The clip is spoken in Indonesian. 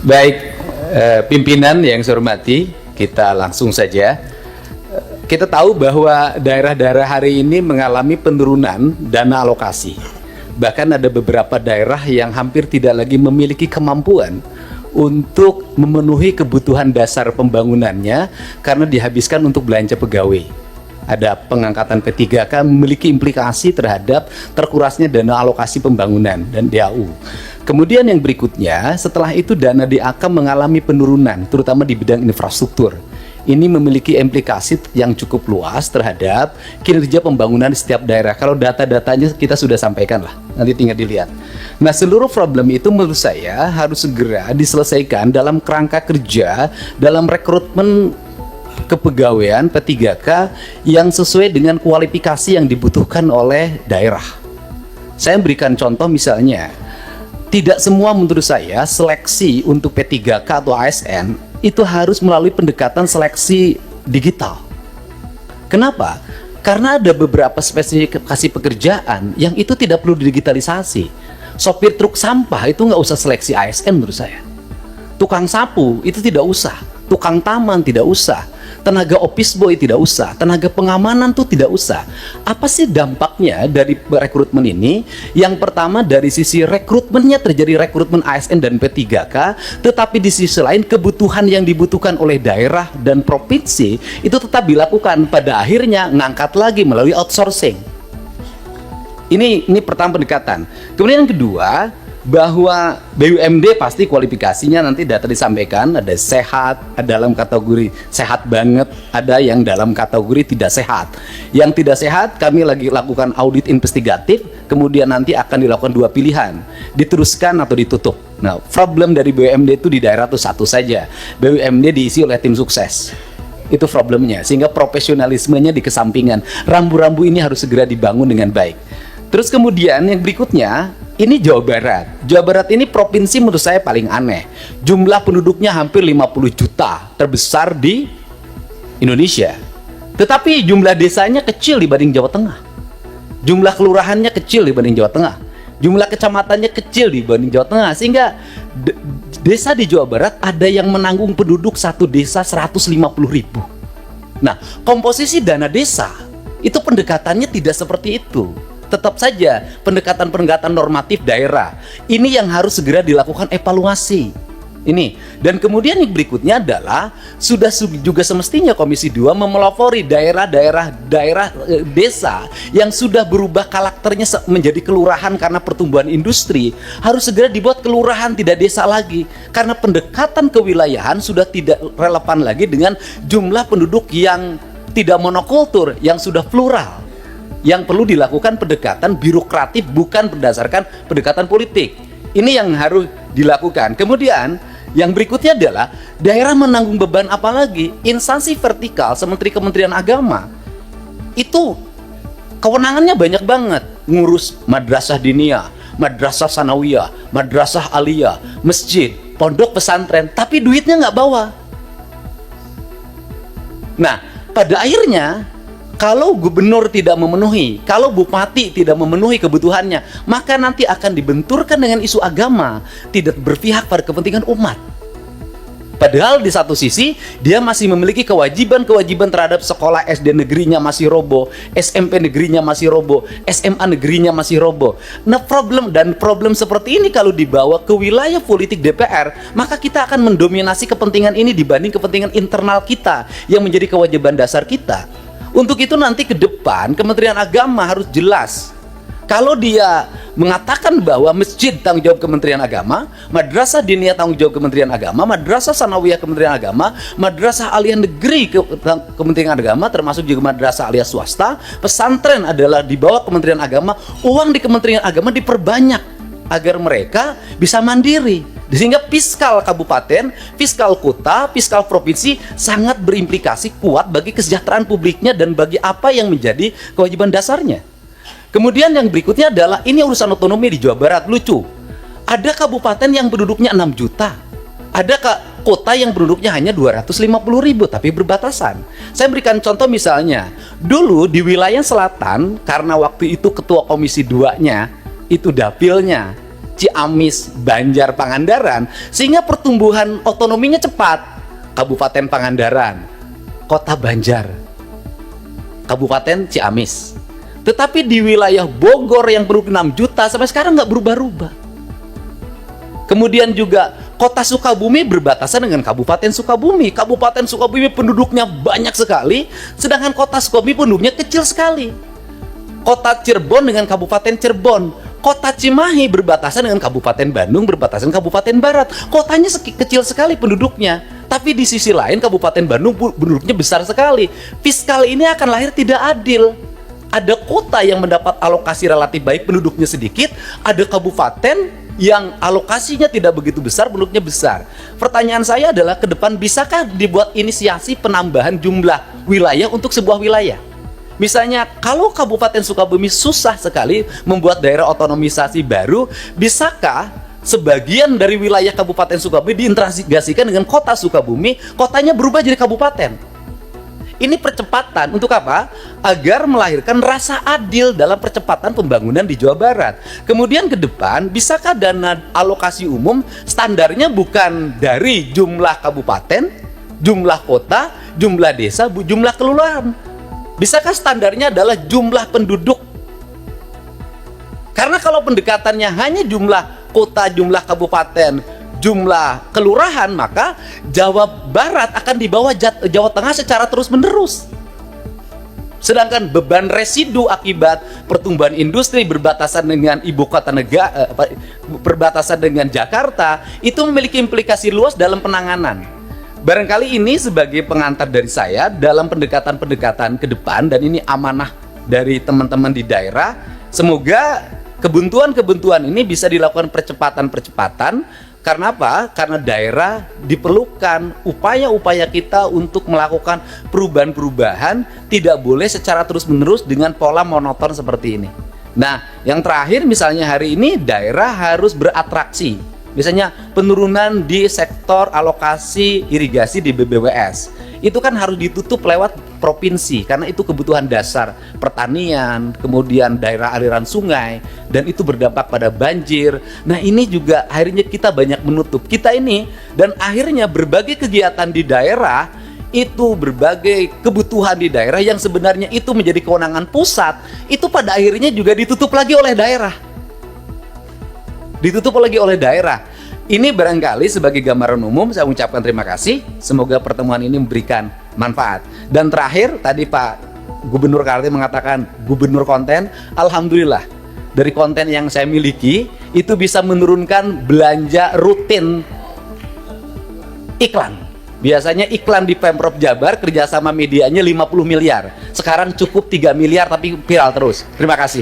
Baik, pimpinan yang saya hormati, kita langsung saja. Kita tahu bahwa daerah-daerah hari ini mengalami penurunan dana alokasi. Bahkan ada beberapa daerah yang hampir tidak lagi memiliki kemampuan untuk memenuhi kebutuhan dasar pembangunannya karena dihabiskan untuk belanja pegawai. Ada pengangkatan P3K memiliki implikasi terhadap terkurasnya dana alokasi pembangunan dan DAU. Kemudian yang berikutnya, setelah itu dana DAK mengalami penurunan, terutama di bidang infrastruktur. Ini memiliki implikasi yang cukup luas terhadap kinerja pembangunan di setiap daerah. Kalau data-datanya kita sudah sampaikan lah, nanti tinggal dilihat. Nah, seluruh problem itu menurut saya harus segera diselesaikan dalam kerangka kerja, dalam rekrutmen kepegawaian P3K yang sesuai dengan kualifikasi yang dibutuhkan oleh daerah. Saya berikan contoh misalnya, tidak semua menurut saya seleksi untuk P3K atau ASN itu harus melalui pendekatan seleksi digital. Kenapa? Karena ada beberapa spesifikasi pekerjaan yang itu tidak perlu digitalisasi. Sopir truk sampah itu nggak usah seleksi ASN menurut saya. Tukang sapu itu tidak usah. Tukang taman tidak usah. Tenaga office boy tidak usah, tenaga pengamanan tuh tidak usah. Apa sih dampaknya dari rekrutmen ini? Yang pertama, dari sisi rekrutmennya terjadi rekrutmen ASN dan P3K, tetapi di sisi lain kebutuhan yang dibutuhkan oleh daerah dan provinsi itu tetap dilakukan. Pada akhirnya ngangkat lagi melalui outsourcing. Ini pertama pendekatan. Kemudian yang kedua, bahwa BUMD pasti kualifikasinya nanti data disampaikan, ada sehat, ada dalam kategori sehat banget, ada yang dalam kategori tidak sehat. Yang tidak sehat kami lagi lakukan audit investigatif, kemudian nanti akan dilakukan dua pilihan, diteruskan atau ditutup. Nah, problem dari BUMD itu di daerah itu satu saja, BUMD diisi oleh tim sukses. Itu problemnya, sehingga profesionalismenya dikesampingkan. Rambu-rambu ini harus segera dibangun dengan baik. Terus kemudian yang berikutnya, ini Jawa Barat. Jawa Barat ini provinsi menurut saya paling aneh. Jumlah penduduknya hampir 50 juta, terbesar di Indonesia. Tetapi jumlah desanya kecil dibanding Jawa Tengah. Jumlah kelurahannya kecil dibanding Jawa Tengah. Jumlah kecamatannya kecil dibanding Jawa Tengah. Sehingga desa di Jawa Barat ada yang menanggung penduduk satu desa 150.000. Nah, komposisi dana desa itu pendekatannya tidak seperti itu. Tetap saja pendekatan-pendekatan normatif daerah ini yang harus segera dilakukan evaluasi ini. Dan kemudian yang berikutnya adalah sudah juga semestinya Komisi 2 memelopori daerah desa yang sudah berubah karakternya menjadi kelurahan karena pertumbuhan industri, harus segera dibuat kelurahan tidak desa lagi, karena pendekatan kewilayahan sudah tidak relevan lagi dengan jumlah penduduk yang tidak monokultur, yang sudah plural. Yang perlu dilakukan pendekatan birokratif, bukan berdasarkan pendekatan politik. Ini yang harus dilakukan. Kemudian yang berikutnya adalah daerah menanggung beban apa lagi? Instansi vertikal seperti Kementerian Agama itu kewenangannya banyak banget, ngurus madrasah diniyah, madrasah sanawiyah, madrasah aliyah, masjid, pondok pesantren, tapi duitnya nggak bawa. Nah, pada akhirnya kalau gubernur tidak memenuhi, kalau bupati tidak memenuhi kebutuhannya, maka nanti akan dibenturkan dengan isu agama, tidak berpihak pada kepentingan umat. Padahal di satu sisi dia masih memiliki kewajiban terhadap sekolah SD negerinya masih roboh, SMP negerinya masih roboh, SMA negerinya masih roboh. Nah, problem seperti ini kalau dibawa ke wilayah politik DPR, maka kita akan mendominasi kepentingan ini dibanding kepentingan internal kita yang menjadi kewajiban dasar kita. Untuk itu nanti ke depan Kementerian Agama harus jelas. Kalau dia mengatakan bahwa masjid tanggung jawab Kementerian Agama, madrasah diniyah tanggung jawab Kementerian Agama, madrasah sanawiyah Kementerian Agama, madrasah aliyah negeri Kementerian Agama, termasuk juga madrasah aliyah swasta, pesantren adalah di bawah Kementerian Agama, uang di Kementerian Agama diperbanyak agar mereka bisa mandiri. Sehingga fiskal kabupaten, fiskal kota, fiskal provinsi sangat berimplikasi kuat bagi kesejahteraan publiknya dan bagi apa yang menjadi kewajiban dasarnya. Kemudian yang berikutnya adalah ini urusan otonomi di Jawa Barat. Lucu, ada kabupaten yang penduduknya 6 juta, ada kota yang penduduknya hanya 250.000 tapi berbatasan. Saya berikan contoh misalnya, dulu di wilayah selatan karena waktu itu ketua Komisi 2-nya itu dapilnya Ciamis, Banjar, Pangandaran, sehingga pertumbuhan otonominya cepat. Kabupaten Pangandaran, Kota Banjar, Kabupaten Ciamis. Tetapi di wilayah Bogor yang penduduk 6 juta sampai sekarang nggak berubah-ubah. Kemudian juga Kota Sukabumi berbatasan dengan Kabupaten Sukabumi. Kabupaten Sukabumi penduduknya banyak sekali, sedangkan Kota Sukabumi penduduknya kecil sekali. Kota Cirebon dengan Kabupaten Cirebon. Kota Cimahi berbatasan dengan Kabupaten Bandung, berbatasan Kabupaten Barat. Kotanya kecil sekali penduduknya. Tapi di sisi lain Kabupaten Bandung penduduknya besar sekali. Fiskal ini akan lahir tidak adil. Ada kota yang mendapat alokasi relatif baik, penduduknya sedikit. Ada kabupaten yang alokasinya tidak begitu besar, penduduknya besar. Pertanyaan saya adalah ke depan bisakah dibuat inisiasi penambahan jumlah wilayah untuk sebuah wilayah? Misalnya kalau Kabupaten Sukabumi susah sekali membuat daerah otonomisasi baru, bisakah sebagian dari wilayah Kabupaten Sukabumi diintegrasikan dengan Kota Sukabumi, kotanya berubah jadi kabupaten? Ini percepatan untuk apa? Agar melahirkan rasa adil dalam percepatan pembangunan di Jawa Barat. Kemudian ke depan, bisakah dana alokasi umum standarnya bukan dari jumlah kabupaten, jumlah kota, jumlah desa, jumlah kelurahan? Bisakah standarnya adalah jumlah penduduk? Karena kalau pendekatannya hanya jumlah kota, jumlah kabupaten, jumlah kelurahan, maka Jawa Barat akan di bawah Jawa Tengah secara terus-menerus. Sedangkan beban residu akibat pertumbuhan industri berbatasan dengan ibu kota negara, berbatasan dengan Jakarta, itu memiliki implikasi luas dalam penanganan. Barangkali ini sebagai pengantar dari saya dalam pendekatan-pendekatan ke depan, dan ini amanah dari teman-teman di daerah. Semoga kebuntuan-kebuntuan ini bisa dilakukan percepatan-percepatan. Karena apa? Karena daerah diperlukan upaya-upaya kita untuk melakukan perubahan-perubahan, tidak boleh secara terus-menerus dengan pola monoton seperti ini. Nah, yang terakhir misalnya hari ini daerah harus beratraksi. Misalnya penurunan di sektor alokasi irigasi di BBWS, itu kan harus ditutup lewat provinsi karena itu kebutuhan dasar pertanian, kemudian daerah aliran sungai, dan itu berdampak pada banjir. Nah ini juga akhirnya kita banyak menutup kita ini, dan akhirnya berbagai kegiatan di daerah itu, berbagai kebutuhan di daerah yang sebenarnya itu menjadi kewenangan pusat, itu pada akhirnya juga ditutup lagi oleh daerah. Ini barangkali sebagai gambaran umum. Saya ucapkan terima kasih. Semoga pertemuan ini memberikan manfaat. Dan terakhir tadi Pak Gubernur Kaltim mengatakan gubernur konten. Alhamdulillah dari konten yang saya miliki itu bisa menurunkan belanja rutin iklan. Biasanya iklan di Pemprov Jabar kerjasama medianya 50 miliar. Sekarang cukup 3 miliar tapi viral terus. Terima kasih.